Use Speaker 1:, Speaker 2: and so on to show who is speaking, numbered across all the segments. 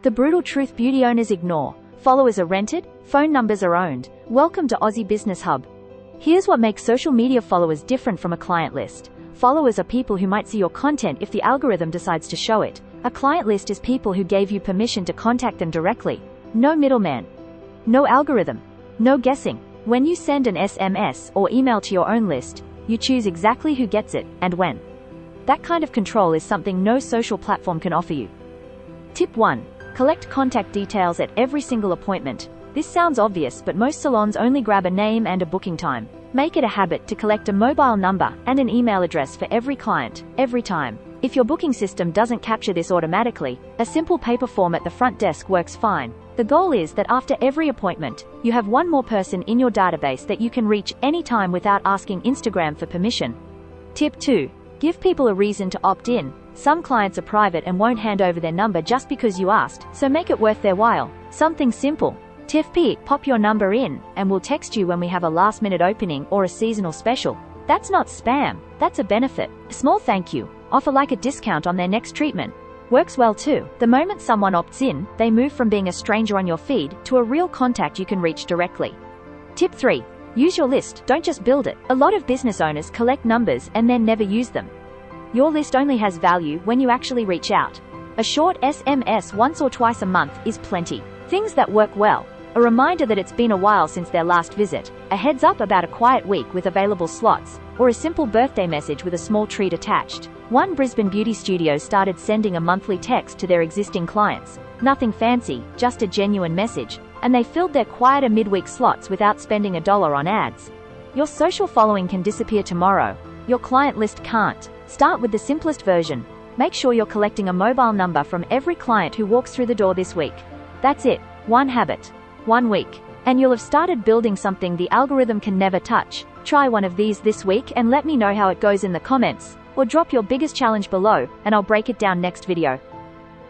Speaker 1: The brutal truth beauty owners ignore. Followers are rented, phone numbers are owned. Welcome to Aussie Business Hub. Here's what makes social media followers different from a client list. Followers are people who might see your content if the algorithm decides to show it. A client list is people who gave you permission to contact them directly. No middleman. No algorithm. No guessing. When you send an SMS or email to your own list, you choose exactly who gets it and when. That kind of control is something no social platform can offer you. Tip 1. Collect contact details at every single appointment. This sounds obvious, but most salons only grab a name and a booking time. Make it a habit to collect a mobile number and an email address for every client, every time. If your booking system doesn't capture this automatically, a simple paper form at the front desk works fine. The goal is that after every appointment, you have one more person in your database that you can reach anytime without asking Instagram for permission. Tip 2. Give people a reason to opt in. Some clients are private and won't hand over their number just because you asked, so make it worth their while. Something simple. TFP, pop your number in, and we'll text you when we have a last-minute opening or a seasonal special. That's not spam, that's a benefit. A small thank you. Offer like a discount on their next treatment. Works well too. The moment someone opts in, they move from being a stranger on your feed to a real contact you can reach directly. Tip 3. Use your list, don't just build it. A lot of business owners collect numbers and then never use them. Your list only has value when you actually reach out. A short SMS once or twice a month is plenty. Things that work well. A reminder that it's been a while since their last visit, a heads up about a quiet week with available slots, or a simple birthday message with a small treat attached. One Brisbane beauty studio started sending a monthly text to their existing clients. Nothing fancy, just a genuine message, and they filled their quieter midweek slots without spending $1 on ads. Your social following can disappear tomorrow. Your client list can't. Start with the simplest version. Make sure you're collecting a mobile number from every client who walks through the door this week. That's it. One habit. 1 week. And you'll have started building something the algorithm can never touch. Try one of these this week and let me know how it goes in the comments, or drop your biggest challenge below, and I'll break it down next video.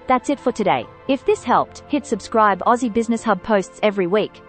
Speaker 1: That's it for today. If this helped, hit subscribe. Aussie Business Hub posts every week.